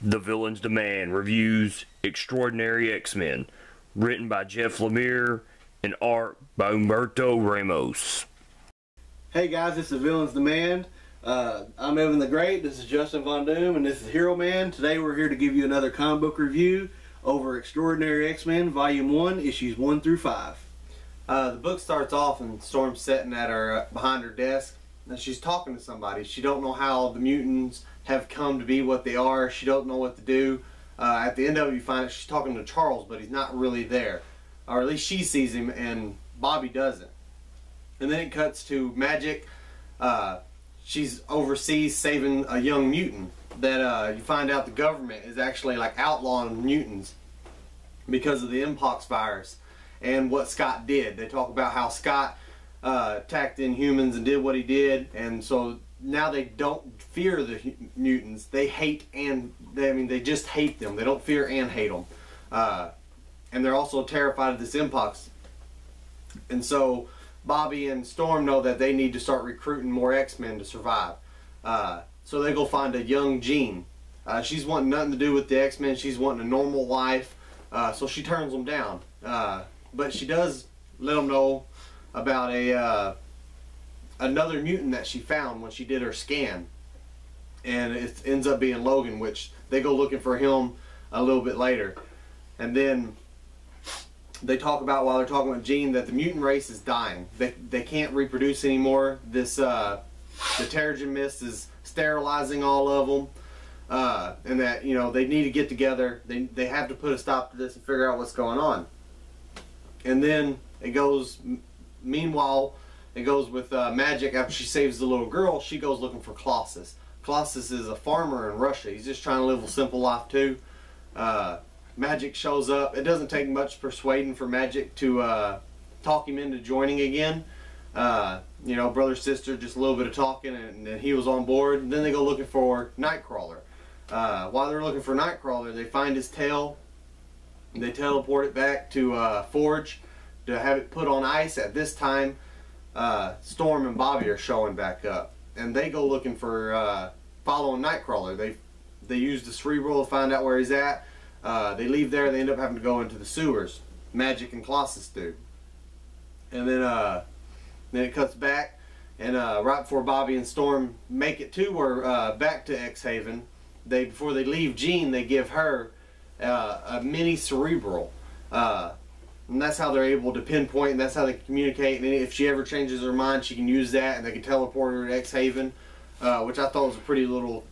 The Villain's Demand reviews Extraordinary X-Men, written by Jeff Lemire and art by Humberto Ramos. Hey guys, this is Villain's Demand. I'm Evan the Great, this is Justin Von Doom, and this is Hero Man. Today we're here to give you another comic book review over Extraordinary X-Men Volume 1, Issues 1 through 5. The book starts off and Storm's sitting at her behind her desk, and she's talking to somebody. She don't know how the mutants have come to be what they are. She don't know what to do. At the end of it, you find out she's talking to Charles, but he's not really there, or at least she sees him, and Bobby doesn't. And then it cuts to Magic. She's overseas saving a young mutant that you find out the government is actually like outlawing mutants because of the M-Pox virus and what Scott did. They talk about how Scott attacked Inhumans and did what he did, and so now they don't fear the mutants. They hate they just hate them. They don't fear and hate them, and they're also terrified of this M-Pox. And so Bobby and Storm know that they need to start recruiting more X-Men to survive. So they go find a young Jean. She's wanting nothing to do with the X-Men. She's wanting a normal life, so she turns them down. But she does let them know about another mutant that she found when she did her scan, and it ends up being Logan, which they go looking for him a little bit later. And then they talk about, while they're talking with Jean, that the mutant race is dying. They can't reproduce anymore. This the Terrigen Mist is sterilizing all of them, and that, you know, they need to get together. They have to put a stop to this and figure out what's going on. And then it goes, meanwhile, it goes with Magic. After she saves the little girl, she goes looking for Colossus. Colossus is a farmer in Russia. He's just trying to live a simple life too. Magic shows up. It doesn't take much persuading for Magic to talk him into joining again. You know, brother, sister, just a little bit of talking, and he was on board. And then they go looking for Nightcrawler. While they're looking for Nightcrawler, they find his tail. They teleport it back to Forge to have it put on ice. At this time, Storm and Bobby are showing back up, and they go looking for following Nightcrawler. They use the cerebral to find out where he's at. They leave there. They end up having to go into the sewers. Magic and Colossus do. And then it cuts back, and right before Bobby and Storm make it to or back to X-Haven, before they leave Jean, they give her a mini cerebral. And that's how they're able to pinpoint, and that's how they can communicate. And if she ever changes her mind, she can use that, and they can teleport her to X-Haven, which I thought was a pretty little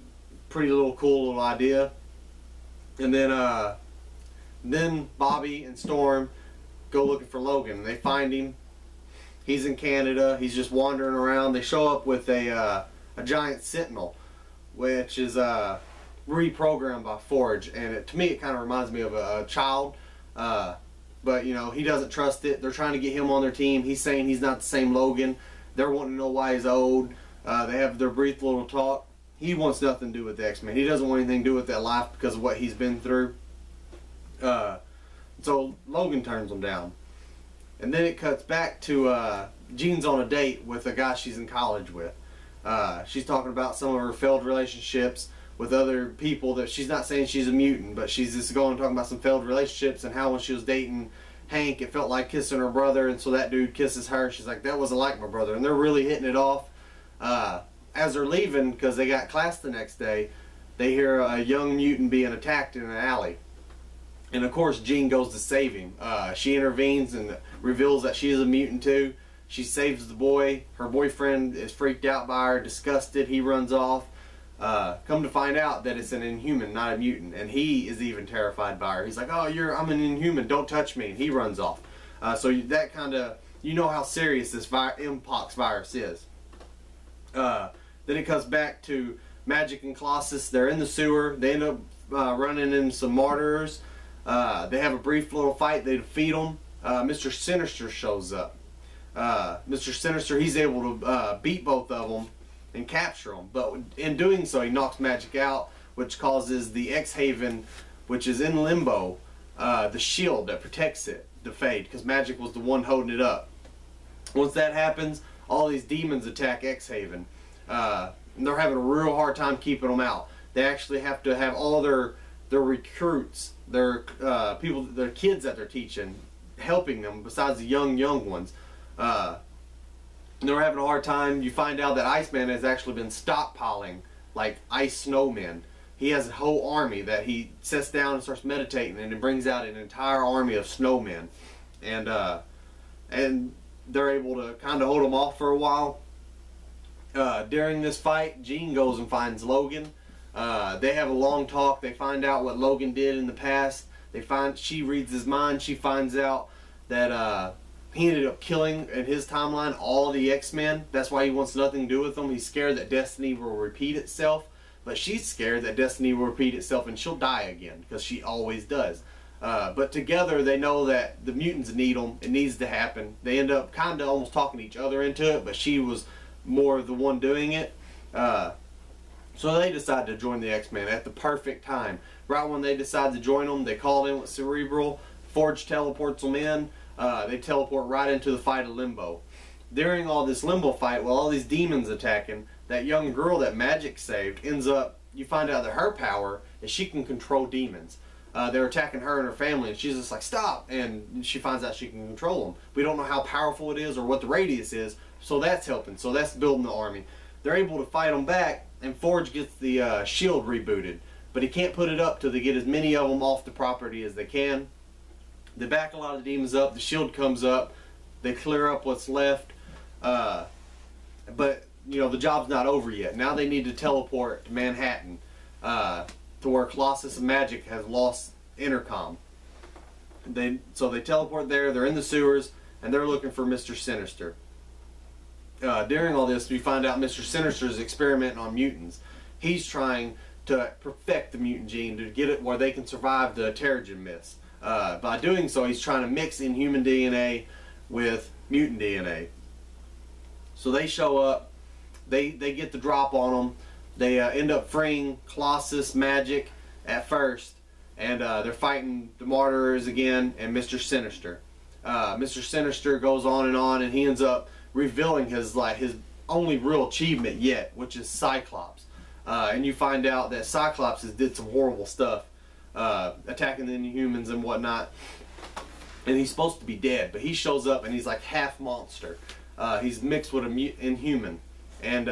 cool little idea. And then Bobby and Storm go looking for Logan. They find him. He's in Canada. He's just wandering around. They show up with a giant sentinel, which is reprogrammed by Forge, and to me it kind of reminds me of a child. But you know, he doesn't trust it. They're trying to get him on their team. He's saying he's not the same Logan. They're wanting to know why he's old. They have their brief little talk. He wants nothing to do with the X-Men. He doesn't want anything to do with that life because of what he's been through. So Logan turns him down. And then it cuts back to Jean's on a date with a guy she's in college with. She's talking about some of her failed relationships with other people. That she's not saying she's a mutant, but she's just going and talking about some failed relationships and how when she was dating Hank, it felt like kissing her brother, and so that dude kisses her. She's like, that wasn't like my brother. And they're really hitting it off. As they're leaving, because they got class the next day, they hear a young mutant being attacked in an alley. And of course Jean goes to save him. She intervenes and reveals that she is a mutant too. She saves the boy. Her boyfriend is freaked out by her, disgusted. He runs off. Come to find out that it's an Inhuman, not a mutant, and he is even terrified by her. He's like, "Oh, I'm an Inhuman. Don't touch me." And he runs off. So that kind of, you know how serious this M-Pox virus is. Then it comes back to Magic and Colossus. They're in the sewer. They end up running into some martyrs. They have a brief little fight. They defeat them. Mr. Sinister shows up. Mr. Sinister, he's able to beat both of them and capture them, but in doing so he knocks Magic out, which causes the X-Haven, which is in limbo, the shield that protects it, to fade, because Magic was the one holding it up. Once that happens, all these demons attack X-Haven. And they're having a real hard time keeping them out. they actually have to have all their recruits, their people, their kids that they're teaching, helping them besides the young ones. They're having a hard time. You find out that Iceman has actually been stockpiling like ice snowmen. He has a whole army that he sits down and starts meditating, and it brings out an entire army of snowmen, and they're able to kind of hold them off for a while. During this fight, Jean goes and finds Logan. They have a long talk. They find out what Logan did in the past. She reads his mind. She finds out that he ended up killing, in his timeline, all the X-Men. That's why he wants nothing to do with them. He's scared that destiny will repeat itself. But she's scared that destiny will repeat itself and she'll die again, because she always does. But together they know that the mutants need them. It needs to happen. They end up kind of almost talking each other into it, but she was more the one doing it. So they decide to join the X-Men at the perfect time. Right when they decide to join them, they call in with Cerebral. Forge teleports them in. They teleport right into the fight of Limbo. During all this Limbo fight, while all these demons attacking, that young girl that Magic saved ends up, you find out that her power is she can control demons. They're attacking her and her family, and she's just like, stop! And she finds out she can control them. We don't know how powerful it is or what the radius is, so that's helping. So that's building the army. They're able to fight them back, and Forge gets the shield rebooted. But he can't put it up till they get as many of them off the property as they can. They back a lot of the demons up, the shield comes up, they clear up what's left. But you know, the job's not over yet. Now they need to teleport to Manhattan, to where Colossus and Magic has lost intercom. So they teleport there. They're in the sewers, and they're looking for Mr. Sinister. During all this, we find out Mr. Sinister is experimenting on mutants. He's trying to perfect the mutant gene to get it where they can survive the Terrigen Mist. By doing so, he's trying to mix inhuman DNA with mutant DNA. So they show up. They get the drop on them. They end up freeing Colossus, Magic at first, and they're fighting the Martyrs again and Mr. Sinister. Mr. Sinister goes on, and he ends up revealing his only real achievement yet, which is Cyclops. And you find out that Cyclops has did some horrible stuff, attacking the Inhumans and whatnot. And he's supposed to be dead, but he shows up and he's like half monster. He's mixed with an Inhuman. And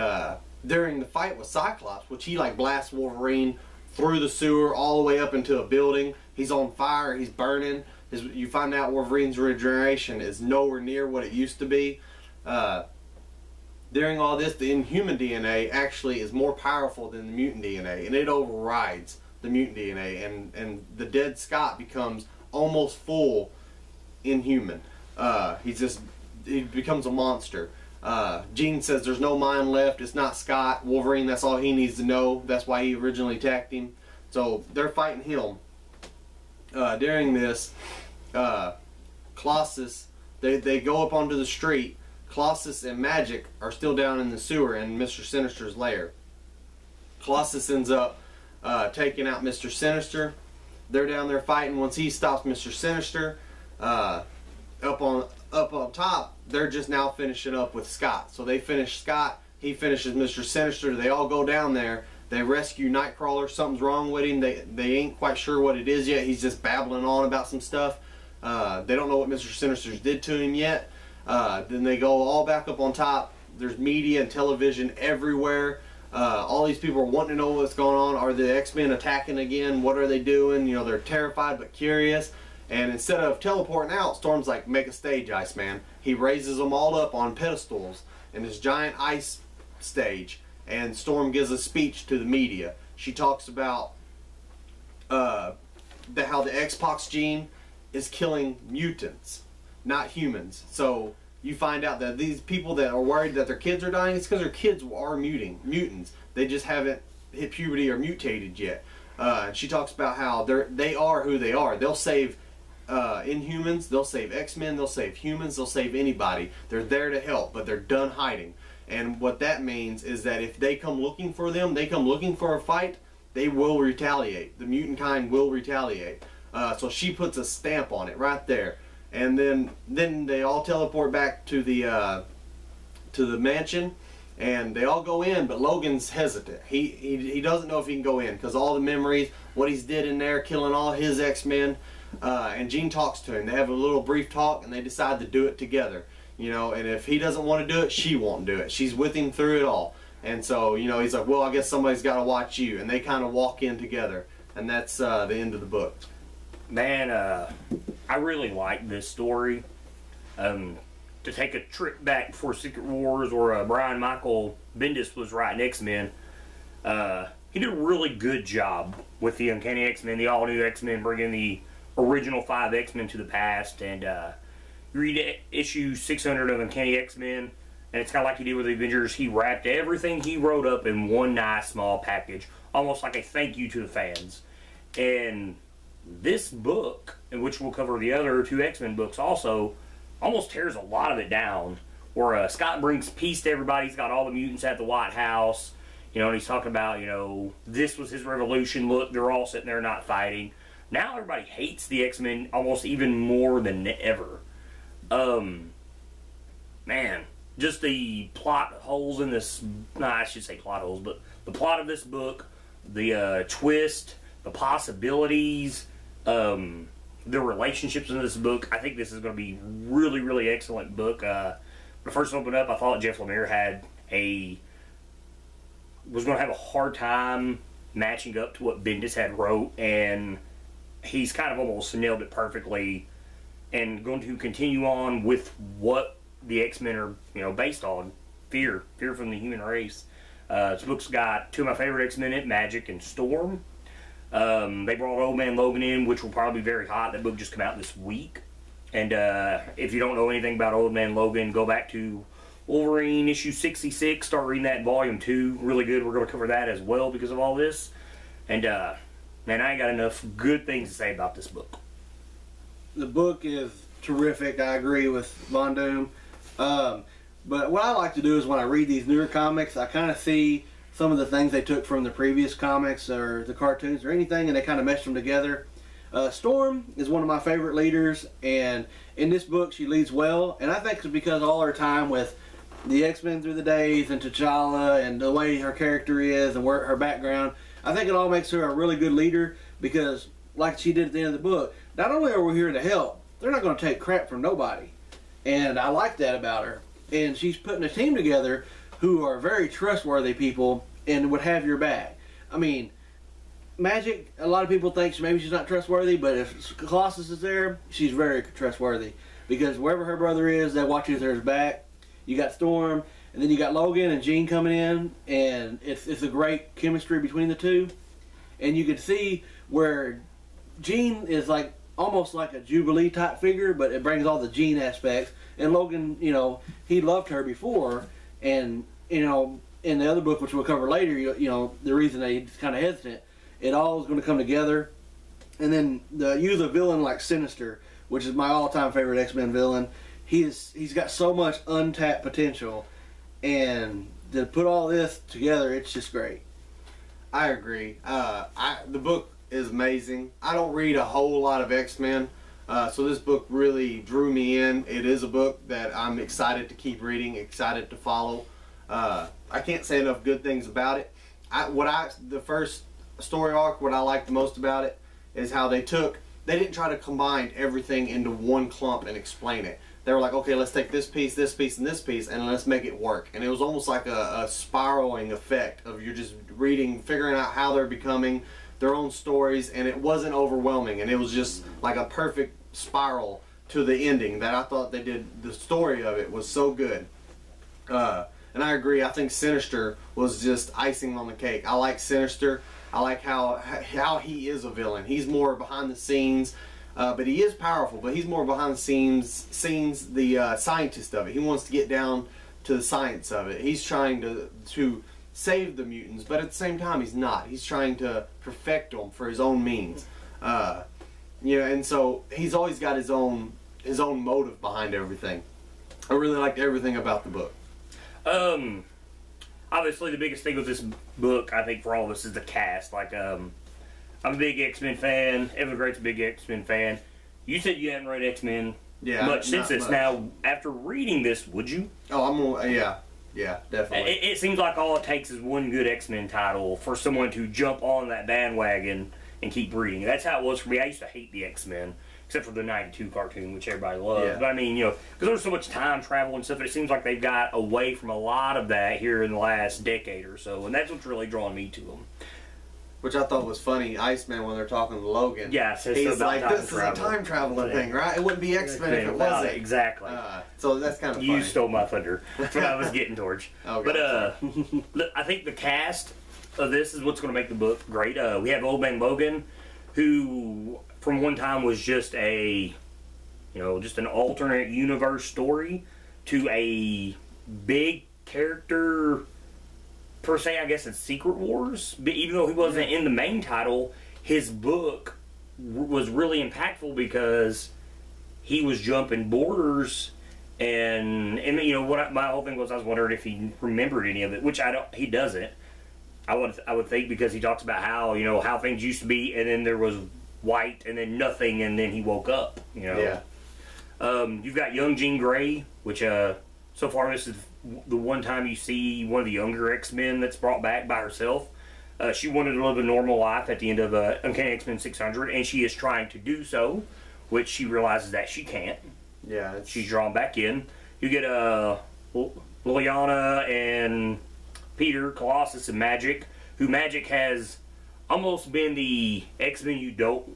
during the fight with Cyclops, which he like blasts Wolverine through the sewer all the way up into a building, he's on fire, he's burning. You find out Wolverine's regeneration is nowhere near what it used to be. During all this, the Inhuman DNA actually is more powerful than the mutant DNA, and it overrides the mutant DNA, and the dead Scott becomes almost full Inhuman. He becomes a monster. Jean says there's no mind left, it's not Scott. Wolverine, that's all he needs to know. That's why he originally attacked him. So they're fighting him. During this, Colossus, they go up onto the street. Colossus and Magic are still down in the sewer in Mr. Sinister's lair. Colossus ends up taking out Mr. Sinister. They're down there fighting. Once he stops Mr. Sinister, up on top, they're just now finishing up with Scott. So they finish Scott, he finishes Mr. Sinister. They all go down there. They rescue Nightcrawler. Something's wrong with him. They ain't quite sure what it is yet. He's just babbling on about some stuff. They don't know what Mr. Sinister's did to him yet. Then they go all back up on top. There's media and television everywhere. All these people are wanting to know what's going on. Are the X-Men attacking again? What are they doing? You know, they're terrified but curious. And instead of teleporting out, Storm's like, make a stage, Iceman. He raises them all up on pedestals in this giant ice stage. And Storm gives a speech to the media. She talks about how the M-Pox gene is killing mutants, not humans. So you find out that these people that are worried that their kids are dying, it's because their kids are mutants. They just haven't hit puberty or mutated yet. She talks about how they are who they are. They'll save Inhumans, they'll save X-Men, they'll save humans, they'll save anybody. They're there to help, but they're done hiding. And what that means is that if they come looking for them, they come looking for a fight, they will retaliate. The mutant kind will retaliate. So she puts a stamp on it right there. And then they all teleport back to the mansion. And they all go in, but Logan's hesitant. He doesn't know if he can go in because all the memories, what he's did in there, killing all his X-Men. And Jean talks to him. They have a little brief talk, and they decide to do it together. You know, and if he doesn't want to do it, she won't do it. She's with him through it all. And so, you know, he's like, well, I guess somebody's got to watch you. And they kind of walk in together. And that's the end of the book. Man, I really like this story. To take a trip back before Secret Wars or Brian Michael Bendis was writing X-Men, he did a really good job with the Uncanny X-Men, the all-new X-Men, bringing the original 5 X-Men to the past. And you read issue 600 of Uncanny X-Men, and it's kind of like he did with the Avengers. He wrapped everything he wrote up in one nice small package, almost like a thank you to the fans. And this book, in which we'll cover the other 2 X-Men books also, almost tears a lot of it down. Where Scott brings peace to everybody. He's got all the mutants at the White House. You know, and he's talking about, you know, this was his revolution. Look, they're all sitting there not fighting. Now everybody hates the X-Men almost even more than ever. Man, just the plot holes in this, I should say plot holes, but the plot of this book, the twist, the possibilities, the relationships in this book. I think this is going to be really, really excellent book. When I first opened up, I thought Jeff Lemire was going to have a hard time matching up to what Bendis had wrote, and he's kind of almost nailed it perfectly, and going to continue on with what the X-Men are, you know, based on. Fear from the human race. This book's got 2 of my favorite X-Men in it, Magic and Storm. They brought Old Man Logan in, which will probably be very hot. That book just came out this week. And if you don't know anything about Old Man Logan, go back to Wolverine issue 66. Start reading that in volume 2. Really good. We're going to cover that as well because of all this. And, man, I ain't got enough good things to say about this book. The book is terrific. I agree with Von Doom. But what I like to do is when I read these newer comics, I kind of see some of the things they took from the previous comics or the cartoons or anything, and they kind of mesh them together. Storm is one of my favorite leaders, and in this book she leads well, and I think it's because all her time with the X-Men through the days and T'Challa and the way her character is and where her background, I think it all makes her a really good leader because, like she did at the end of the book, not only are we here to help, they're not going to take crap from nobody, and I like that about her. And she's putting a team together who are very trustworthy people and would have your back. I mean, Magic, a lot of people think maybe she's not trustworthy, but if Colossus is there, she's very trustworthy. Because wherever her brother is, they watch his back. You got Storm, and then you got Logan and Jean coming in, and it's a great chemistry between the two. And you can see where Jean is like almost like a Jubilee type figure, but it brings all the Jean aspects. And Logan, you know, he loved her before, and, you know, in the other book, which we'll cover later, you know, the reason he's kind of hesitant, it all is going to come together. And then use a villain like Sinister, which is my all-time favorite X-Men villain. He's got so much untapped potential, and to put all this together, it's just great. I agree. The book is amazing. I don't read a whole lot of X-Men, so this book really drew me in. It is a book that I'm excited to keep reading, excited to follow. I can't say enough good things about it. The first story arc, what I liked the most about it is how they didn't try to combine everything into one clump and explain it. They were like, okay, let's take this piece, and this piece, and let's make it work. And it was almost like a spiraling effect of you're just reading, figuring out how they're becoming their own stories, and it wasn't overwhelming, and it was just like a perfect spiral to the ending that I thought they did. The story of it was so good. And I agree, I think Sinister was just icing on the cake. I like Sinister. I like how he is a villain. He's more behind the scenes, but he is powerful, but he's more behind the scenes, the scientist of it. He wants to get down to the science of it. He's trying to save the mutants, but at the same time he's not. He's trying to perfect them for his own means. And so he's always got his own motive behind everything. I really liked everything about the book. Obviously the biggest thing with this book, I think, for all of us is the cast. Like, I'm a big X-Men fan. Evan the Great's a big X-Men fan. You said you hadn't read X-Men much since this. Now, after reading this, would you? Oh, yeah. Yeah, definitely. It seems like all it takes is one good X-Men title for someone to jump on that bandwagon and keep reading. That's how it was for me. I used to hate the X-Men, except for the 92 cartoon, which everybody loves. Yeah. But I mean, you know, because there's so much time travel and stuff, and it seems like they've got away from a lot of that here in the last decade or so, and that's what's really drawn me to them. Which I thought was funny, Iceman, when they're talking to Logan. Yeah, it says he's about like, this is a time traveling thing, right? It wouldn't be X-Men if it wasn't. Exactly. So that's kind of funny. You stole my thunder. That's what I was getting towards. Oh, but look, I think the cast of this is what's going to make the book great. We have Old Man Logan, who from one time was just an alternate universe story to a big character per se, I guess, in Secret Wars. But even though he wasn't in the main title, his book was really impactful because he was jumping borders, and you know what? My whole thing was, I was wondering if he remembered any of it, which he doesn't. I would think, because he talks about how things used to be, and then there was white, and then nothing, and then he woke up. Yeah. You've got young Jean Grey, which so far this is the one time you see one of the younger X-Men that's brought back by herself. She wanted to live a normal life at the end of Uncanny X-Men 600, and she is trying to do so, which she realizes that she can't. Yeah. She's drawn back in. You get Liliana and Peter, Colossus, and Magic, who Magic has almost been the X-Men you don't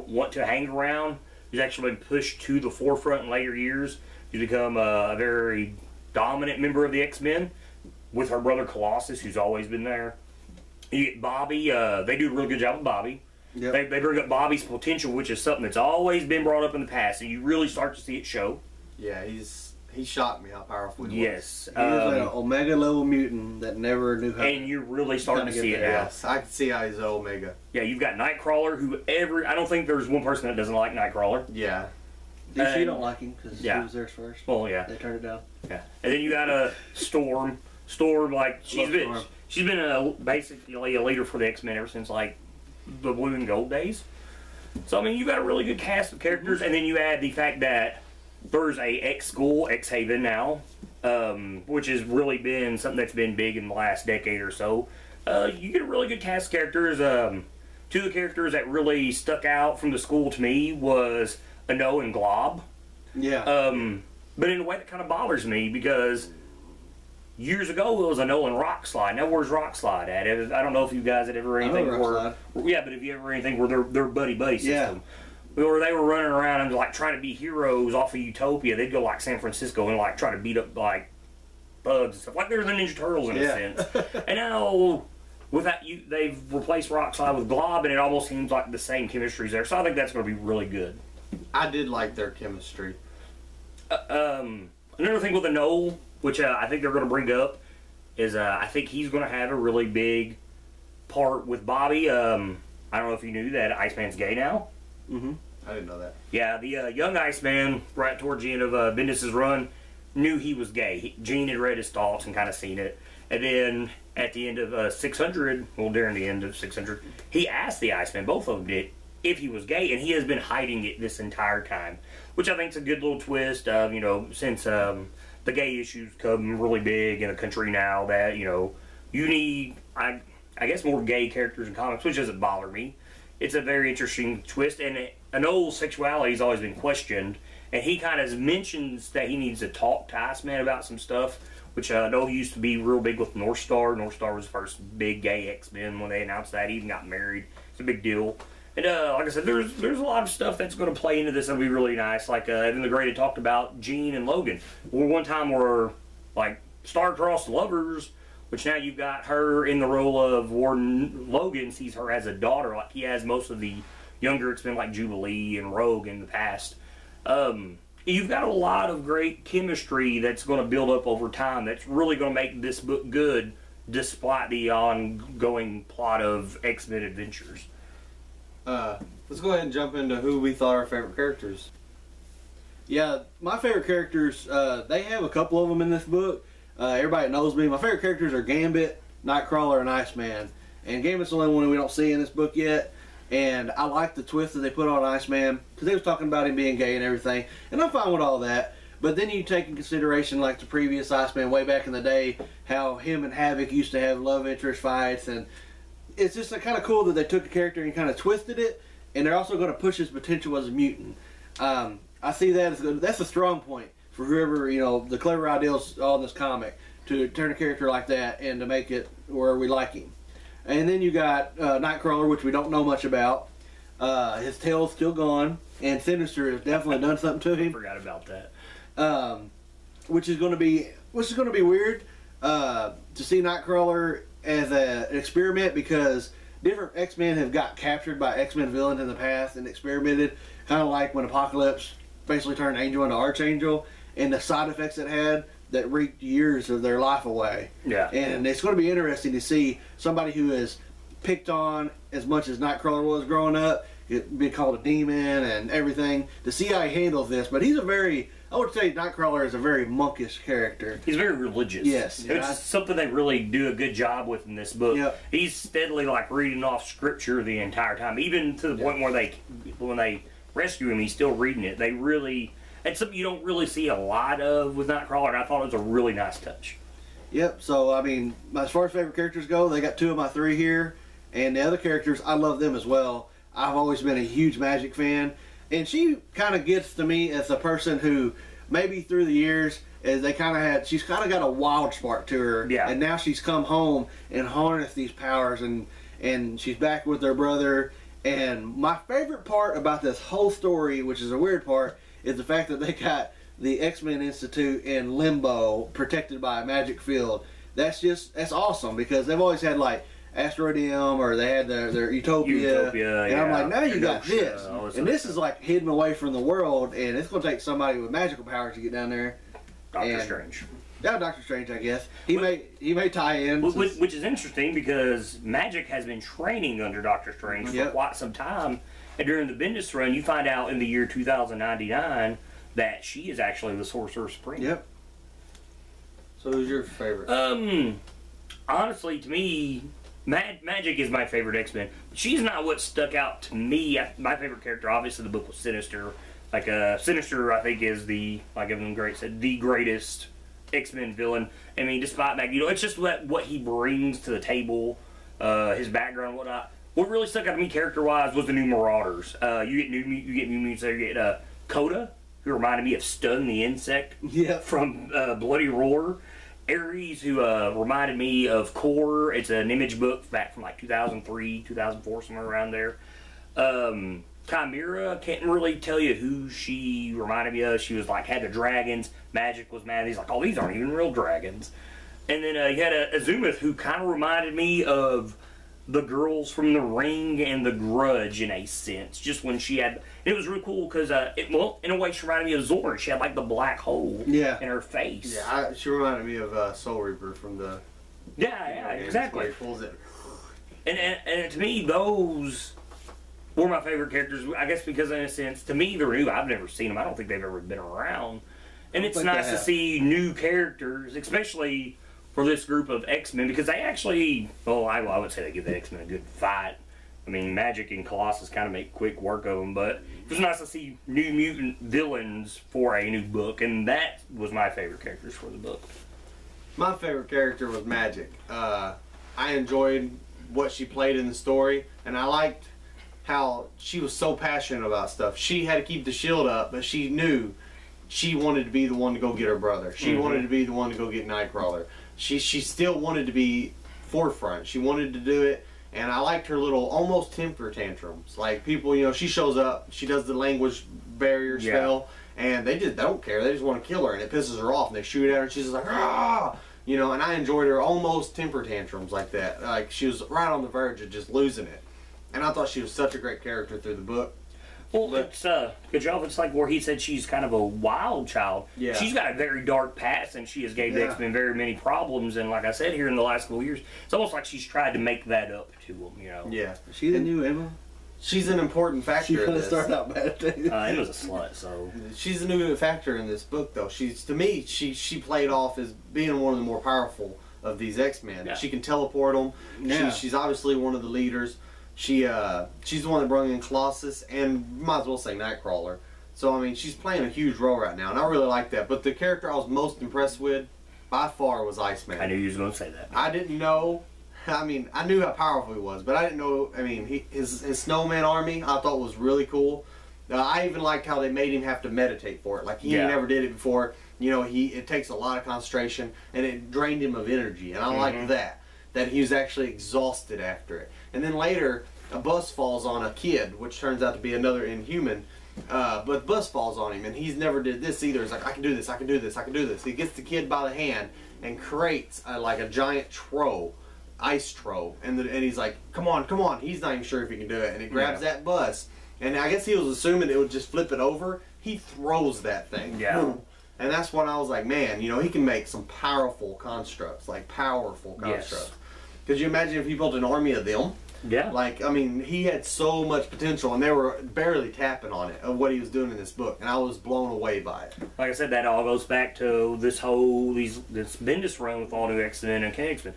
want to hang around. He's actually been pushed to the forefront in later years. He's become a very dominant member of the X-Men with her brother Colossus, who's always been there. You get Bobby. They do a really good job with Bobby. Yep. They bring up Bobby's potential, which is something that's always been brought up in the past, and you really start to see it show. Yeah, he shocked me how powerful he was. Yes. He was an Omega level mutant that never knew how. And you're really starting to see it now. Yes, I can see how he's an Omega. Yeah, you've got Nightcrawler, who I don't think there's one person that doesn't like Nightcrawler. Yeah. DC don't like him because yeah. he was theirs first. Well, yeah. They turned it down. Yeah. And then you got a Storm. Storm, like, she's been basically a leader for the X-Men ever since, like, the Blue and Gold days. So, I mean, you got a really good cast of characters, and then you add the fact that there's a X-School, X-Haven now, which has really been something that's been big in the last decade or so. You get a really good cast of characters. Two of the characters that really stuck out from the school to me was Ano and Glob. Yeah. But in a way that kind of bothers me, because years ago it was Ano and Rockslide. Now where's Rockslide at? I don't know if you guys had ever anything yeah, but if you ever anything where their buddy system. Yeah. Where they were running around and like trying to be heroes off of Utopia. They'd go like San Francisco and like try to beat up like bugs and stuff. Like they're the Ninja Turtles in a sense. And now with that, they've replaced Rockslide with Glob, and it almost seems like the same chemistry's there. So I think that's going to be really good. I did like their chemistry. Another thing with Ano, which I think they're going to bring up, is I think he's going to have a really big part with Bobby. I don't know if you knew that Iceman's gay now. Mm-hmm. I didn't know that. Yeah, the young Iceman, right towards the end of Bendis' run, knew he was gay. Gene had read his thoughts and kind of seen it. And then at the end of 600, well, during the end of 600, he asked the Iceman, both of them did, if he was gay, and he has been hiding it this entire time, which I think is a good little twist. Since the gay issues come really big in a country now, that you need, I guess, more gay characters in comics, which doesn't bother me. It's a very interesting twist, and Ano's sexuality has always been questioned, and he kind of mentions that he needs to talk to Iceman about some stuff, which I know he used to be real big with Northstar. Northstar was the first big gay X-Men when they announced that. He even got married. It's a big deal. And like I said, there's a lot of stuff that's going to play into this that'll be really nice. Like Evan the Great had talked about Jean and Logan. Well, one time were like star-crossed lovers, which now you've got her in the role of Warden. Logan sees her as a daughter, like he has most of the younger X-Men like Jubilee and Rogue in the past. You've got a lot of great chemistry that's going to build up over time that's really going to make this book good, despite the ongoing plot of X-Men adventures. Let's go ahead and jump into who we thought our favorite characters. Yeah, my favorite characters, they have a couple of them in this book. Everybody knows me. My favorite characters are Gambit, Nightcrawler, and Iceman. And Gambit's the only one we don't see in this book yet. And I like the twist that they put on Iceman, because they was talking about him being gay and everything. And I'm fine with all that. But then you take in consideration like the previous Iceman way back in the day, how him and Havoc used to have love interest fights, and it's just kind of cool that they took a character and kind of twisted it, and they're also going to push his potential as a mutant. I see that as good. That's a strong point for whoever, you know, the clever ideas on this comic, to turn a character like that and to make it where we like him. And then you got Nightcrawler, which we don't know much about. His tail's still gone, and Sinister has definitely done something to him. Forgot about that. Which is going to be weird to see Nightcrawler as an experiment, because different X-Men have got captured by X-Men villains in the past and experimented, kind of like when Apocalypse basically turned Angel into Archangel, and the side effects it had that wreaked years of their life away. Yeah. And it's going to be interesting to see somebody who is picked on as much as Nightcrawler was growing up, being called a demon and everything, to see how he handles this. But he's I would say Nightcrawler is a very monkish character. He's very religious. Yes. It's something they really do a good job with in this book. Yep. He's steadily like reading off scripture the entire time, even to the point where when they rescue him, he's still reading it. It's something you don't really see a lot of with Nightcrawler, and I thought it was a really nice touch. Yep, so I mean, as far as favorite characters go, they got 2 of my 3 here, and the other characters, I love them as well. I've always been a huge Magic fan, and she kind of gets to me as a person who, maybe through the years, as she's kind of got a wild spark to her, yeah. And now she's come home and harnessed these powers, and she's back with her brother. And my favorite part about this whole story, which is a weird part, is the fact that they got the X-Men Institute in limbo, protected by a magic field. That's awesome, because they've always had like Asteroid M, or they had their Utopia, and I'm like, now you got this, and this is like hidden away from the world, and it's going to take somebody with magical powers to get down there. Doctor Strange. Yeah, Doctor Strange, I guess. He may tie in. Which is interesting, because Magic has been training under Doctor Strange for quite some time. And during the Bendis run, you find out in the year 2099 that she is actually the Sorcerer Supreme. Yep. So who's your favorite? Honestly, to me, Magic is my favorite X-Men. She's not what stuck out to me. My favorite character, obviously, the book was Sinister. Sinister, I think, is like Evan Great said, the greatest X-Men villain. I mean, despite Magneto, it's just what he brings to the table, his background and whatnot. What really stuck out to me character-wise was the new Marauders. You get new mutants there. You get Coda, who reminded me of Stun the Insect from Bloody Roar. Ares, who reminded me of Core. It's an Image book back from like 2003, 2004, somewhere around there. Chimera, can't really tell you who she reminded me of. She was like, had the dragons. Magic was mad. He's like, oh, these aren't even real dragons. And then you had Azumith, who kind of reminded me of the girls from The Ring and The Grudge in a sense. Just when she had, it was really cool because, in a way, she reminded me of Zora. She had like the black hole in her face. Yeah, she reminded me of Soul Reaper from the. Yeah, exactly. He pulls it. And to me, those were my favorite characters. I guess because, in a sense, to me, they're new. I've never seen them. I don't think they've ever been around. And it's nice to see new characters, especially for this group of X-Men, because they actually, I would say they give the X-Men a good fight. I mean, Magic and Colossus kind of make quick work of them, but it was nice to see new mutant villains for a new book, and that was my favorite characters for the book. My favorite character was Magic. I enjoyed what she played in the story, and I liked how she was so passionate about stuff. She had to keep the shield up, but she knew she wanted to be the one to go get her brother. She wanted to be the one to go get Nightcrawler. She still wanted to be forefront. She wanted to do it, and I liked her little almost temper tantrums. Like people, she shows up, she does the language barrier spell, and they don't care. They just want to kill her, and it pisses her off, and they shoot at her, and she's just like, ah! And I enjoyed her almost temper tantrums like that. Like she was right on the verge of just losing it. And I thought she was such a great character through the book. Well, it's good job. It's like where he said she's kind of a wild child. Yeah. She's got a very dark past, and she has gave the X-Men very many problems. And like I said, here in the last couple of years, it's almost like she's tried to make that up to them. Yeah. Is she the new Emma? She's an important factor. She's gonna start out bad too. Emma's a slut, so she's a new factor in this book, though. To me, she played off as being one of the more powerful of these X-Men. Yeah. She can teleport them. Yeah. She's obviously one of the leaders. She's the one that brought in Colossus, and might as well say Nightcrawler. So I mean, she's playing a huge role right now, and I really like that. But the character I was most impressed with, by far, was Iceman. I knew you was going to say that. I didn't know. I mean, I knew how powerful he was, but I didn't know. I mean, his snowman army I thought was really cool. I even liked how they made him have to meditate for it. Like he never did it before. You know, it takes a lot of concentration, and it drained him of energy. And I liked that he was actually exhausted after it. And then later, a bus falls on a kid, which turns out to be another Inhuman. But the bus falls on him, and he's never did this either. He's like, I can do this, I can do this, I can do this. He gets the kid by the hand and creates like a giant ice trough, and he's like, come on, come on. He's not even sure if he can do it, and he grabs that bus, and I guess he was assuming it would just flip it over. He throws that thing. Yeah. And that's when I was like, man, you know, he can make some powerful constructs, like powerful constructs. Could you imagine if he built an army of them? Yeah. Like, I mean, he had so much potential, and they were barely tapping on it, of what he was doing in this book, and I was blown away by it. Like I said, that all goes back to this Bendis run with all new X-Men and X-Men.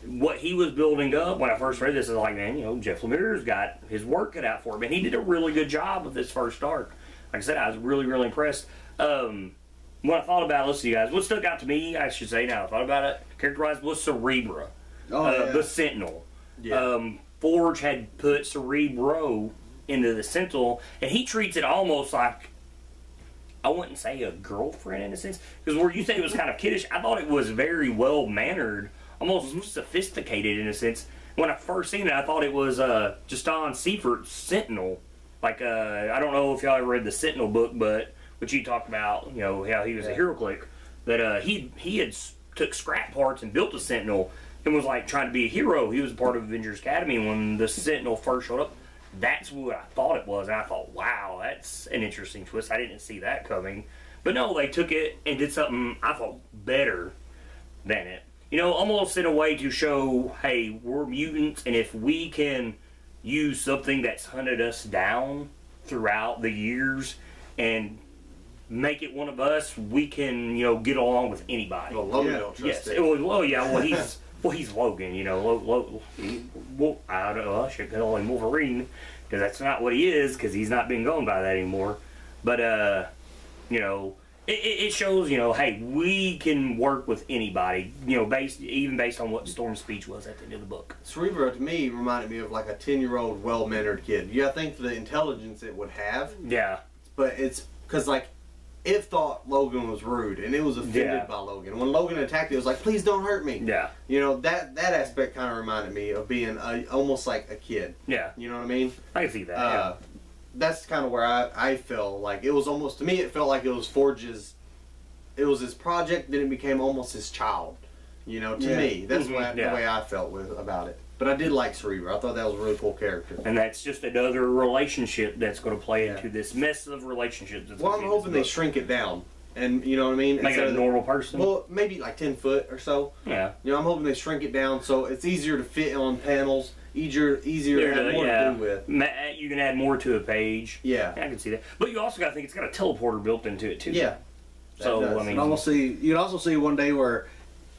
What he was building up when I first read this is like, man, you know, Jeff Lemire's got his work cut out for him, and he did a really good job with this first arc. Like I said, I was really, really impressed. When I thought about it, listen to you guys, what stuck out to me, I should say now, I thought about it, character-wise, was Cerebra, the Sentinel. Yeah. Forge had put Cerebro into the Sentinel, and he treats it almost like, I wouldn't say a girlfriend in a sense, because where you think it was kind of kiddish, I thought it was very well-mannered, almost sophisticated in a sense. When I first seen it, I thought it was Justin Seifert's Sentinel. Like, I don't know if y'all ever read the Sentinel book, but what you talked about, you know, how he was a hero click, that he had took scrap parts and built a Sentinel, and was like trying to be a hero. He was a part of Avengers Academy when the Sentinel first showed up. That's what I thought it was, and I thought, wow, that's an interesting twist. I didn't see that coming. But no, they took it and did something I thought better than it. You know, almost in a way to show, hey, we're mutants, and if we can use something that's hunted us down throughout the years and make it one of us, we can, you know, get along with anybody. Well, Logan don't trust it. Well, he's Logan, you know. I don't know. I should call him Wolverine, because that's not what he is, because he's not being going by that anymore. But, you know, it shows, you know, hey, we can work with anybody, you know, even based on what Storm's speech was at the end of the book. Cerebro, to me, reminded me of like a 10-year-old, well-mannered kid. Yeah, I think the intelligence it would have. Yeah. But it's because, like, it thought Logan was rude, and it was offended by Logan. When Logan attacked it was like, please don't hurt me. Yeah. You know, that aspect kind of reminded me of being almost like a kid. Yeah. You know what I mean? I can see that, yeah. That's kind of where I felt like it was almost, to me, it felt like it was Forge's, it was his project, then it became almost his child. You know, to me. That's the way I felt about it. But I did like Cerebro. I thought that was a really cool character. And that's just another relationship that's going to play into this mess of relationships. Well, I'm hoping they shrink it down. And, you know what I mean? Make it a normal person? Well, maybe like 10 foot or so. Yeah. You know, I'm hoping they shrink it down so it's easier to fit on panels, easier to have more to do with. You can add more to a page. Yeah. I can see that. But you also got to think it's got a teleporter built into it, too. Yeah. So, I mean... You can also see one day where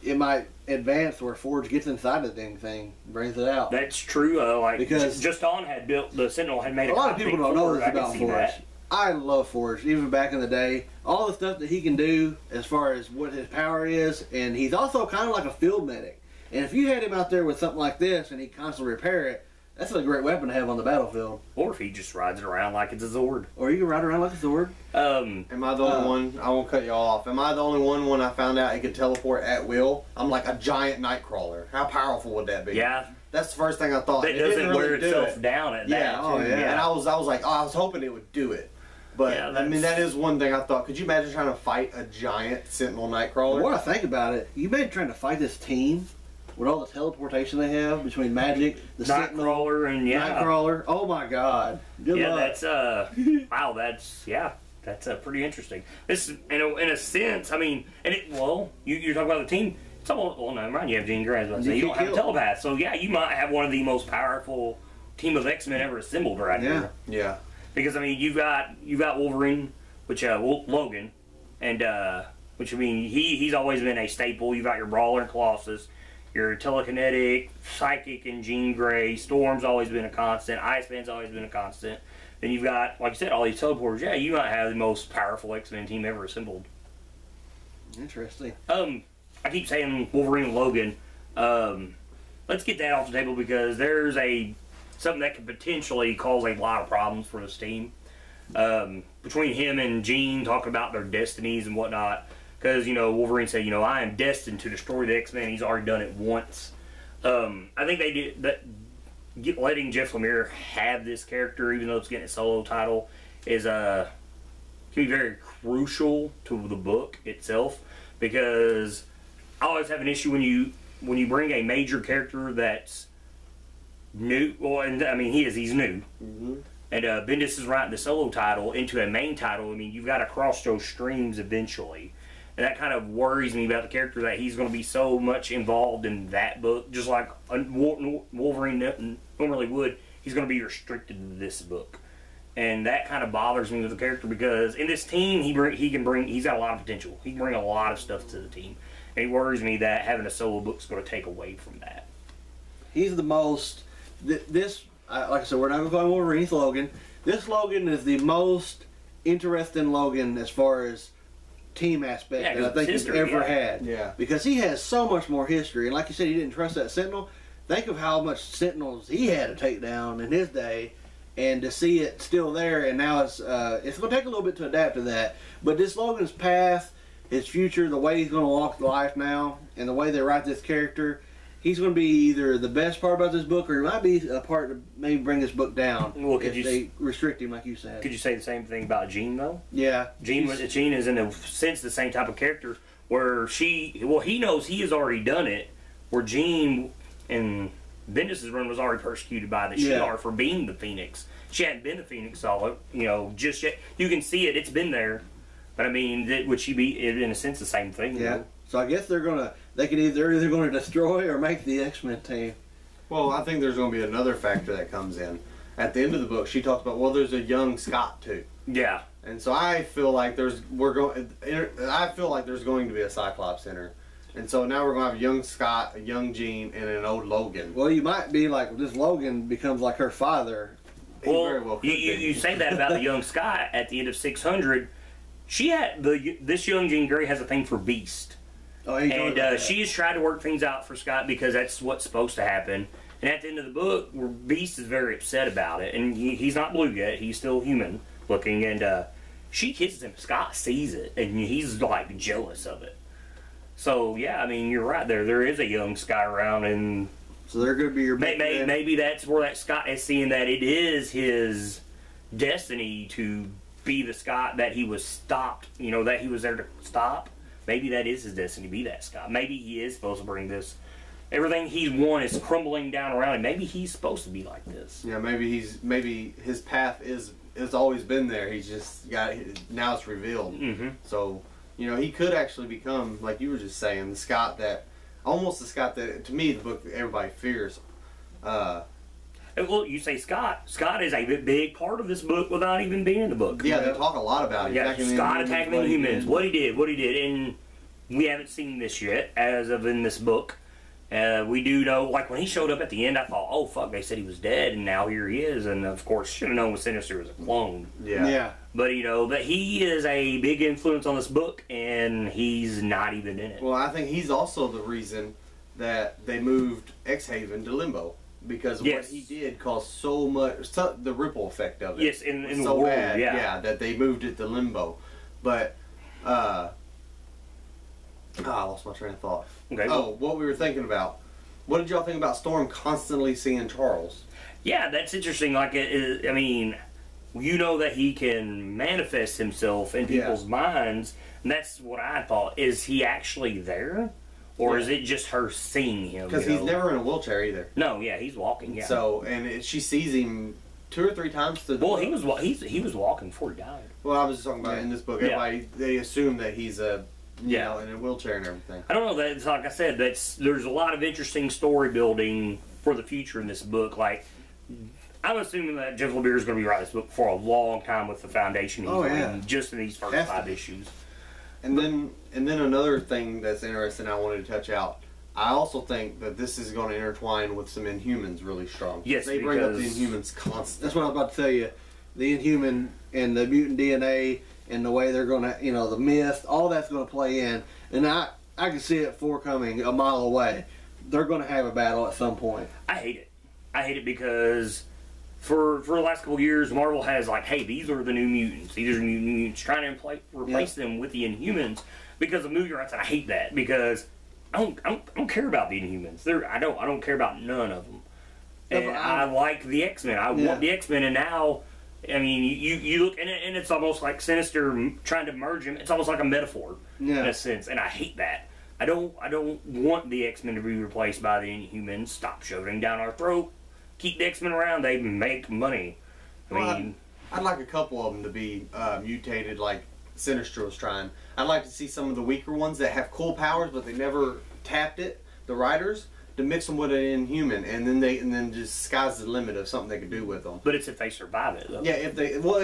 it might advance where Forge gets inside the dang thing, brings it out. That's true. Because Justin had built, the Sentinel had made a lot of people don't know this about Forge. That. I love Forge, even back in the day. All the stuff that he can do as far as what his power is, and he's also kind of like a field medic. And if you had him out there with something like this and he constantly repair it, that's a great weapon to have on the battlefield. Or if he just rides it around like it's a Zord. Or you can ride around like a Zord. Am I the only one? I won't cut you off. Am I the only one when I found out he could teleport at will? I'm like a giant Nightcrawler. How powerful would that be? Yeah. That's the first thing I thought. It doesn't wear itself down at that. And I was like, I was hoping it would do it. But, I mean, that is one thing I thought. Could you imagine trying to fight a giant Sentinel Nightcrawler? The more I think about it, you imagine trying to fight this team with all the teleportation they have between Magic, the Nightcrawler, and Nightcrawler. Oh my God! Good luck. That's wow. That's pretty interesting. This, in a sense, I mean, you're talking about the team. It's almost, well, never mind. You have Jean Grey. You don't have a telepath, so yeah, you might have one of the most powerful team of X-Men ever assembled right here. Yeah. Because I mean, you've got Wolverine, which Logan, and which I mean, he's always been a staple. You've got your Brawler and Colossus. your telekinetic, psychic, and Jean Grey. Storm's always been a constant. Iceman's always been a constant. Then you've got, like you said, all these teleporters. Yeah, you might have the most powerful X-Men team ever assembled. Interesting. I keep saying Wolverine and Logan. Let's get that off the table because there's something that could potentially cause a lot of problems for this team. Between him and Jean talking about their destinies and whatnot. Because, Wolverine said, I am destined to destroy the X-Men. He's already done it once. I think they did that. Letting Jeff Lemire have this character, even though it's getting a solo title, is can be very crucial to the book itself. Because I always have an issue when you bring a major character that's new. Well, and I mean he's new. Mm-hmm. And Bendis is writing the solo title into a main title. I mean, you've got to cross those streams eventually. And that kind of worries me about the character that he's going to be so much involved in that book. Just like Wolverine normally would, he's going to be restricted to this book. And that kind of bothers me with the character because in this team, he's got a lot of potential. He can bring a lot of stuff to the team. And it worries me that having a solo book is going to take away from that. He's the most, like I said, we're not going to call him Wolverine, he's Logan. This Logan is the most interesting Logan as far as team aspect that I think he's ever had. Yeah. Because he has so much more history. And like you said, he didn't trust that Sentinel. Think of how much Sentinels he had to take down in his day. And to see it still there, and now it's going to take a little bit to adapt to that. But this Logan's path, his future, the way he's going to walk life now, and the way they write this character, he's going to be either the best part about this book, or he might be a part to maybe bring this book down if they restrict him, like you said. Could you say the same thing about Jean, though? Yeah. Jean is in a sense the same type of character, where he knows he has already done it, where Jean and Bendis' run was already persecuted by the Shi'ar for being the Phoenix. She hadn't been the Phoenix all, just yet. You can see it; it's been there. But I mean, would she be in a sense the same thing? Yeah. So I guess they're either going to destroy or make the X-Men team. Well, I think there's going to be another factor that comes in. At the end of the book, she talks about there's a young Scott too. Yeah. And so I feel like there's going to be a Cyclops in her. And so now we're going to have a young Scott, a young Jean, and an old Logan. Well, you might be like, this Logan becomes like her father. Well, you say that about the young Scott at the end of 600. This young Jean Grey has a thing for Beast. Oh, and she has tried to work things out for Scott because that's what's supposed to happen. And at the end of the book, Beast is very upset about it. And he's not blue yet. He's still human looking. And she kisses him. Scott sees it. And he's like jealous of it. So, yeah, I mean, you're right there. There is a young Scott around, and so they're going to be your maybe that's where that Scott is seeing that it is his destiny to be the Scott that he was stopped, that he was there to stop. Maybe that is his destiny to be that Scott. Maybe he is supposed to bring this. Everything he's won is crumbling down around him. Maybe he's supposed to be like this. Yeah, maybe his path is always been there. He's just now it's revealed. Mm-hmm. So. He could actually become, like you were just saying, the Scott that, to me, the book everybody fears. Well, you say Scott. Scott is a big part of this book without even being in the book. Yeah, they talk a lot about it. Yeah, Scott attacking the humans. What he did. And we haven't seen this yet, as of in this book. We do know, like when he showed up at the end, I thought, oh fuck, they said he was dead, and now here he is. And of course, should have known with Sinister was a clone. Yeah. But that he is a big influence on this book, and he's not even in it. Well, I think he's also the reason that they moved X-Haven to Limbo, because what he did caused so much, the ripple effect of it. Yes, in the so world, bad, that they moved it to Limbo. But I lost my train of thought. Okay. What we were thinking about. What did y'all think about Storm constantly seeing Charles? Yeah, that's interesting. Like, I mean, that he can manifest himself in people's minds, and that's what I thought. Is he actually there, or is it just her seeing him? Because he's never in a wheelchair either. No, he's walking. Yeah. So, she sees him 2 or 3 times through the book. he was walking before he died. Well, I was just talking about in this book. Everybody they assume that he's in a wheelchair and everything. I don't know. That's like I said. There's a lot of interesting story building for the future in this book. Like, I'm assuming that Jeff Lemire is going to be writing this book for a long time with the foundation he's writing just in these first 5 issues. And then another thing that's interesting I wanted to touch out. I also think that this is going to intertwine with some Inhumans really strong. Yes, they bring up the because- Inhumans constantly. That's what I was about to tell you. The Inhuman and the mutant DNA and the way they're going to, the myth, all that's going to play in. And I can see it forecoming a mile away. They're going to have a battle at some point. I hate it. I hate it because for the last couple of years, Marvel has like, hey, these are the new mutants. These are new mutants, trying to replace them with the Inhumans because of movie rights. And I hate that because I don't care about the Inhumans. I don't care about none of them. And I like the X-Men. I want the X-Men, and now, I mean, you look, and it's almost like Sinister trying to merge them. It's almost like a metaphor in a sense, and I hate that. I don't want the X-Men to be replaced by the Inhumans. Stop shoving down our throat. Keep the X-Men around. They make money. I'd like a couple of them to be mutated like Sinister was trying. I'd like to see some of the weaker ones that have cool powers, but they never tapped it. The writers to mix them with an Inhuman, and then just sky's the limit of something they could do with them. But it's if they survive it, though. Yeah, if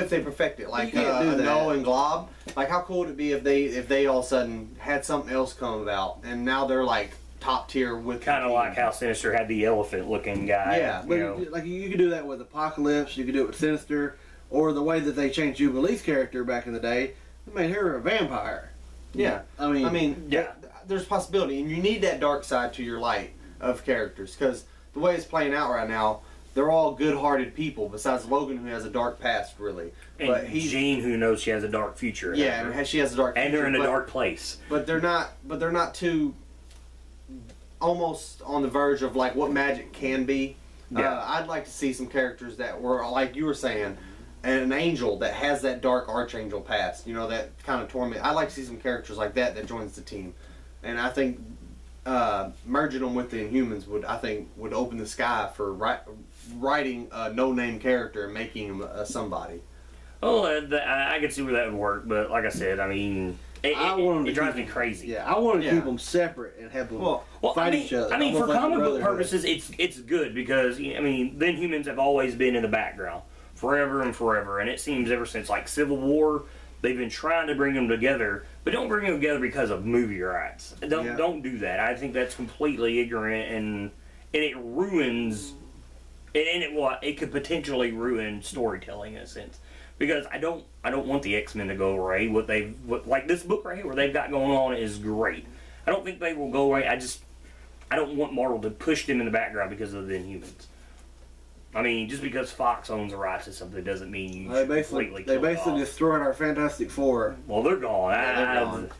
they perfect it, like You can't do that. Null and Glob. Like, how cool would it be if they all of a sudden had something else come about, and now they're like top tier with Kind of like how Sinister had the elephant-looking guy. Yeah, But like you could do that with Apocalypse, you could do it with Sinister, or the way that they changed Jubilee's character back in the day, they made her a vampire. Yeah, I mean, there's possibility, and you need that dark side to your light of characters, because the way it's playing out right now, they're all good-hearted people. Besides Logan, who has a dark past, really, And but he's Jean, who knows she has a dark future. yeah, and she has a dark. And future, they're in a but- dark place. But they're not. But they're not too. Almost on the verge of like what magic can be. Yeah. I'd like to see some characters that were like you were saying, an angel that has that dark archangel past. You know, that kind of torment. I'd like to see some characters like that joins the team, and I think merging them with the Inhumans would open the sky for writing a no-name character and making him somebody. Oh, I can see where that would work, but like I said, I mean, it drives me crazy. Yeah, I want to keep them separate and have them fight each other. I mean, for almost like comic book brotherhood. purposes, it's good because I mean, the Inhumans have always been in the background forever and forever, and it seems ever since like Civil War, they've been trying to bring them together, but don't bring them together because of movie rights. Don't do that. I think that's completely ignorant, and it ruins, it could potentially ruin storytelling in a sense. Because I don't want the X-Men to go away. Like this book right here, where they've got going on is great. I don't think they will go away. I don't want Marvel to push them in the background because of the Inhumans. I mean, just because Fox owns the rights to something doesn't mean you should completely kill it off. destroyed our Fantastic Four. Well, they're gone.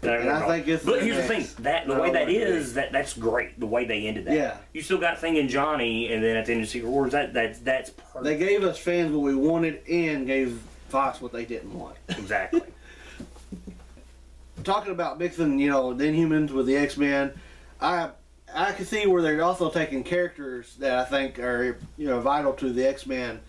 They're gone. And I think it's But the here's the next. thing: the way that is, that's great. The way they ended that. Yeah. You still got Thing and Johnny, and then at the end of Secret Wars, that's perfect. They gave us fans what we wanted and gave Fox what they didn't want. Exactly. Talking about mixing, the Inhumans with the X-Men, I can see where they're also taking characters that I think are, vital to the X-Men.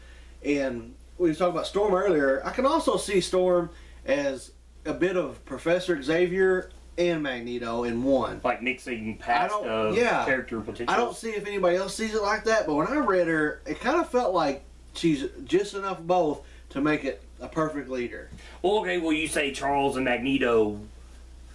And we were talking about Storm earlier. I can also see Storm as a bit of Professor Xavier and Magneto in one. Like mixing past of character potential. I don't see if anybody else sees it like that, but when I read her, it kind of felt like she's just enough of both to make it a perfect leader. Well, okay, you say Charles and Magneto.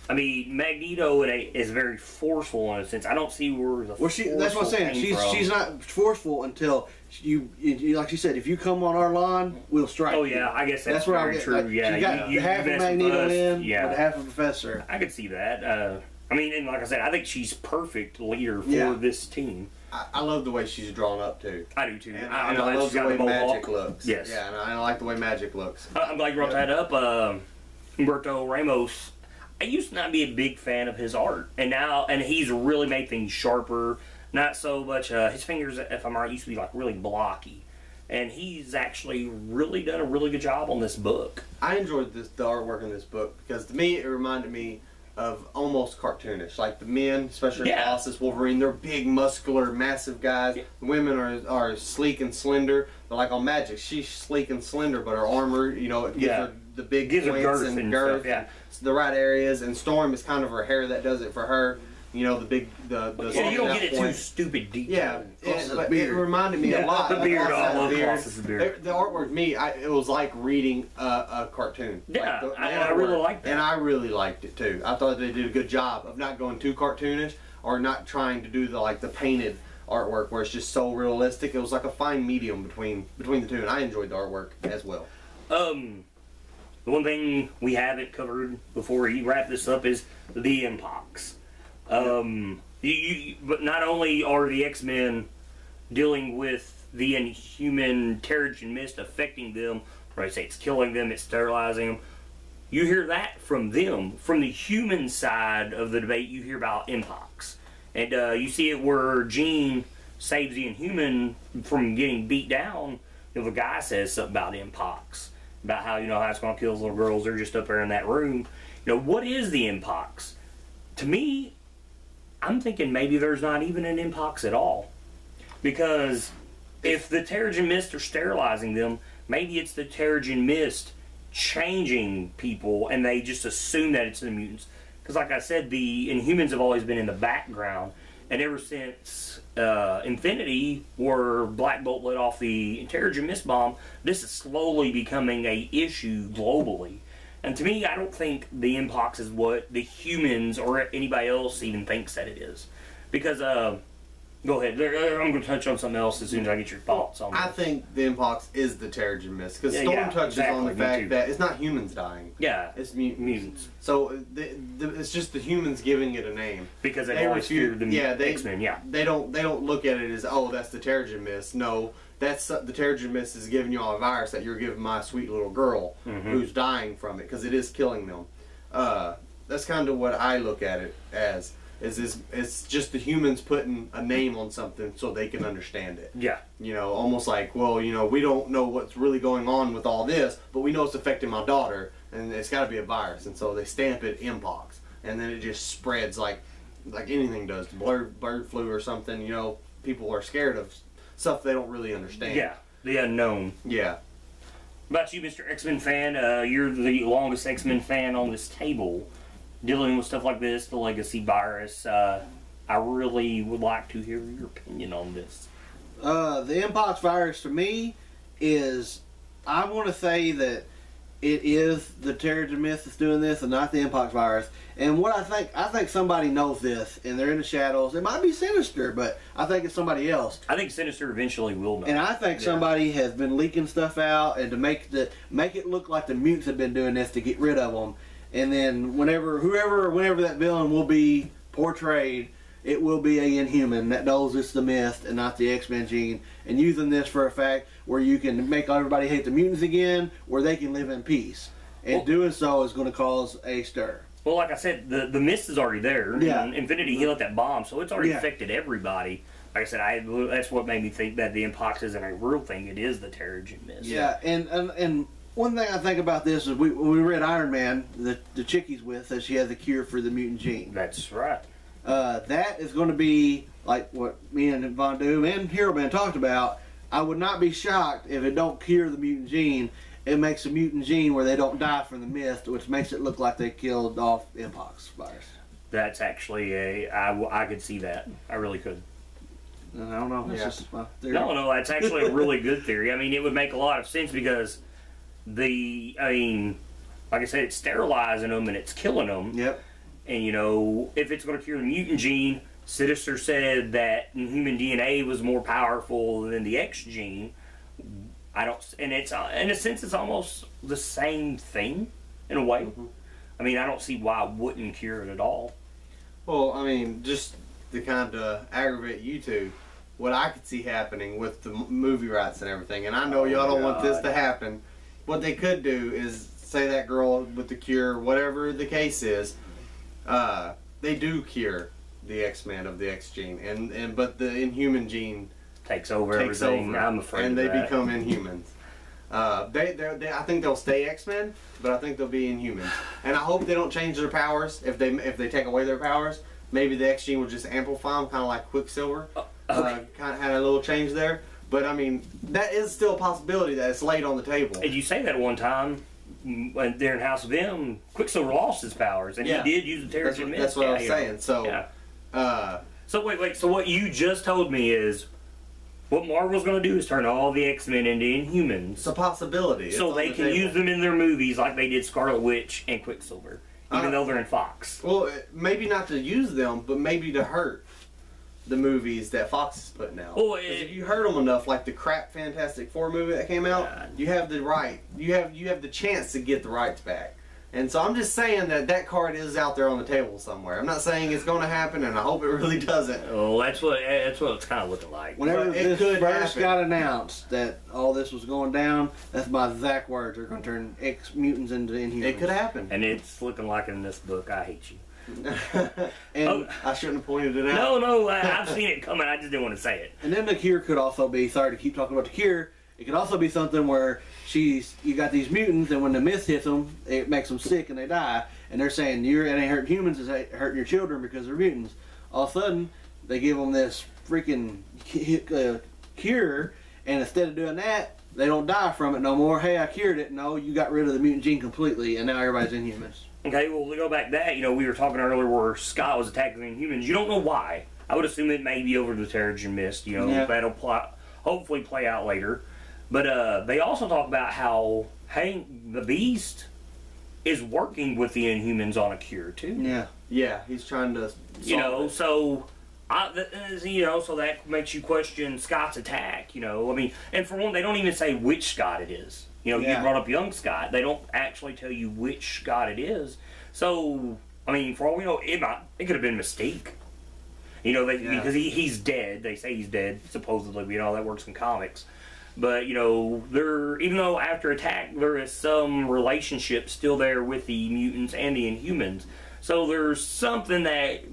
I mean, Magneto is very forceful in a sense. I don't see where the That's what I'm saying. She's not forceful until you like she said, if you come on our line, we'll strike. Oh you. yeah, I guess that's where very I'm true. like, Yeah, she got you half of mess with Magneto us. in, Yeah, but half of Professor. I could see that. I mean, and like I said, I think she's perfect leader for this team. I love the way she's drawn up too. I do too. And I'm I glad love she's the got way the mohawk. Magic looks. Yes. Yeah, and I like the way Magic looks. I'm glad you brought that up. Humberto Ramos. I used to not be a big fan of his art, and he's really made things sharper. Not so much. His fingers, if I'm right, used to be like really blocky, and he's actually really done a really good job on this book. I enjoyed the artwork in this book because to me it reminded me of almost cartoonish. Like the men, especially Colossus, Wolverine, they're big, muscular, massive guys. Yeah. The women are sleek and slender. But like on Magic, she's sleek and slender, but her armor, it gives her the big Gives her points girth and girth, stuff, yeah. the right areas. And Storm is kind of her hair that does it for her. The big the Yeah, you don't get it too point. stupid deep. Yeah, Colossus' but it beard. reminded me a lot. The beard, Colossus' I love beard. Colossus' beard. The artwork, it was like reading a cartoon. Yeah, Like the I really artwork. liked that. And I really liked it too. I thought they did a good job of not going too cartoonish or not trying to do the painted artwork where it's just so realistic. It was like a fine medium between the two, and I enjoyed the artwork as well. The one thing we haven't covered before we wrap this up is the M-Pox. But not only are the X-Men dealing with the inhuman Terrigen Mist affecting them, or I say it's killing them, it's sterilizing them. You hear that from them. From the human side of the debate, you hear about M-Pox. And you see it where Jean saves the Inhuman from getting beat down. The guy says something about M-Pox. About how, how it's going to kill those little girls. They're just up there in that room. What is the M-Pox? To me, I'm thinking maybe there's not even an M-Pox at all. Because if the Terrigen Mist are sterilizing them, maybe it's the Terrigen Mist changing people and they just assume that it's the mutants. Because like I said, the Inhumans have always been in the background, and ever since Infinity, where Black Bolt let off the Terrigen Mist bomb, this is slowly becoming a issue globally. And to me, I don't think the M-Pox is what the humans or anybody else even thinks that it is. Because, go ahead. I'm going to touch on something else as soon as I get your thoughts on this. I think the M-Pox is the Terrigen Mist, because Storm touches exactly, on the fact that it's not humans dying. Yeah, it's mutants. So it's just the humans giving it a name. Because they always feared the X-Men, They don't look at it as, oh, that's the Terrigen Mist. No, that's the Terrigen Mist is giving you all a virus that you're giving my sweet little girl who's dying from it, because it is killing them. That's kind of what I look at it as. It's just the humans putting a name on something so they can understand it. Yeah. Almost like, well, we don't know what's really going on with all this, but we know it's affecting my daughter, and it's got to be a virus, and so they stamp it M-Pox, and then it just spreads like anything does, bird flu or something. People are scared of stuff they don't really understand. Yeah, the unknown. Yeah. What about you, Mr. X-Men fan? You're the longest X-Men fan on this table. Dealing with stuff like this, the legacy virus, I really would like to hear your opinion on this. The M-Pox virus to me is, I want to say that it is the Terrigen Mist that's doing this and not the M-Pox virus. And what I think somebody knows this and they're in the shadows. It might be Sinister, but I think it's somebody else. I think Sinister eventually will know. And I think somebody has been leaking stuff out and to make it look like the mutants have been doing this to get rid of them. And then whenever that villain will be portrayed, it will be an Inhuman that knows it's the Mist and not the X-Men gene, and using this for a fact where you can make everybody hate the mutants again, where they can live in peace. And doing so is going to cause a stir. Well, like I said, the Mist is already there. Yeah. Infinity, he let that bomb, so it's already affected everybody. Like I said, that's what made me think that the M-Pox isn't a real thing. It is the Terrigen Mist. Yeah, and one thing I think about this is we read Iron Man, the chick he's with, that she has a cure for the mutant gene. That's right. That is going to be like what me and Von Doom and Hero Man talked about. I would not be shocked if it don't cure the mutant gene. It makes a mutant gene where they don't die from the Mist, which makes it look like they killed off M-Pox virus. That's actually I could see that. I really could. I don't know. That's just my theory. No, that's actually a really good theory. I mean, it would make a lot of sense because like I said, it's sterilizing them and it's killing them. Yep. And if it's going to cure the mutant gene, Sinister said that human DNA was more powerful than the X gene. And it's in a sense it's almost the same thing in a way. I mean, I don't see why it wouldn't cure it at all. Well, I mean, just to kind of aggravate you two, what I could see happening with the movie rights and everything, and I know y'all don't want this to happen. What they could do is say that girl with the cure, whatever the case is, they do cure the X-Men of the X gene, but the Inhuman gene takes over everything. I'm afraid and of they become Inhumans. I think they'll stay X-Men, but I think they'll be Inhumans. And I hope they don't change their powers. If they take away their powers, maybe the X gene will just amplify them, kind of like Quicksilver. Kind of had a little change there. But I mean, that is still a possibility that it's laid on the table. And you say that one time when they're in House of M, Quicksilver lost his powers, and he did use the Terrigen Mist. That's what I was saying. So, so wait. So what you just told me is what Marvel's going to do is turn all the X-Men into Inhumans. It's a possibility. So they can use them in their movies like they did Scarlet Witch and Quicksilver. even though they're in Fox. Well, maybe not to use them, but maybe to hurt the movies that Fox is putting out. Well, if you hurt them enough, like the crap Fantastic Four movie that came out, you have the right, you have the chance to get the rights back. And so I'm just saying that card is out there on the table somewhere. I'm not saying it's going to happen, and I hope it really doesn't. Oh, that's what it's kind of looking like. Whenever It this could first happen. got announced that all this was going down, that's my exact words. They're going to turn X-mutants into Inhumans. It could happen. And it's looking like in this book. I hate you. And, I shouldn't have pointed it out. No, I've seen it coming. I just didn't want to say it. and then the cure could also be, sorry to keep talking about the cure, it could also be something where you got these mutants, and when the mist hits them, it makes them sick and they die. And they're saying, it ain't hurting humans, it's hurting your children because they're mutants. All of a sudden, they give them this freaking cure, and instead of doing that, they don't die from it no more. Hey, I cured it. No, you got rid of the mutant gene completely, and now everybody's Inhumans. Okay, well, to go back to that, we were talking earlier where Scott was attacking the Inhumans. You don't know why. I would assume it may be over the Terrigen Mist. That'll hopefully play out later. But they also talk about how the Beast is working with the Inhumans on a cure too. Yeah. Yeah, he's trying to. So that makes you question Scott's attack. And for one, they don't even say which Scott it is. You brought up young Scott. They don't actually tell you which Scott it is. So, for all we know, it could have been Mystique. Because he's dead. They say he's dead, supposedly. We know how that works in comics. But, even though after attack, there is some relationship still there with the mutants and the Inhumans. So there's something that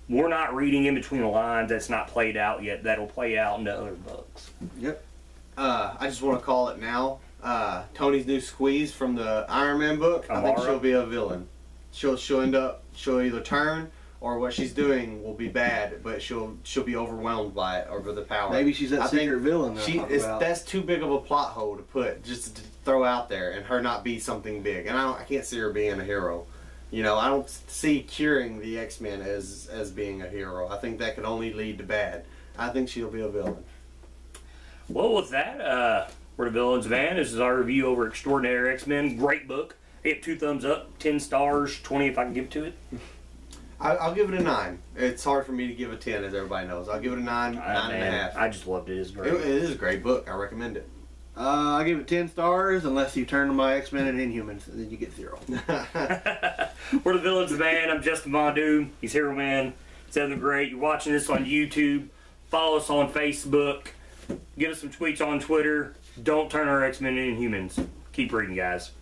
we're not reading in between the lines that's not played out yet that'll play out in the other books. Yep. I just want to call it now. Tony's new squeeze from the Iron Man book. I think she'll be a villain. She'll either turn, or what she's doing will be bad, but she'll be overwhelmed by it, or by the power. Maybe she's that secret villain. That's too big of a plot hole to put, just to throw out there, and her not be something big. And I can't see her being a hero. I don't see curing the X-Men as being a hero. I think that could only lead to bad. I think she'll be a villain. Well, with that, we're the Villains Van. This is our review over Extraordinary X-Men. Great book. I give 2 thumbs up, 10 stars, 20 if I can give it to it. I'll give it a 9. It's hard for me to give a 10, as everybody knows. I'll give it a 9, 9.5. I just loved it. It's great. It is a great book. I recommend it. I give it 10 stars unless you turn to my X-Men and Inhumans, and then you get 0. We're the Villains Van. I'm Justin Von Doom. He's Hero Man. Southern Great. You're watching this on YouTube. Follow us on Facebook. Give us some tweets on Twitter. Don't turn our X-Men into Inhumans. Keep reading, guys.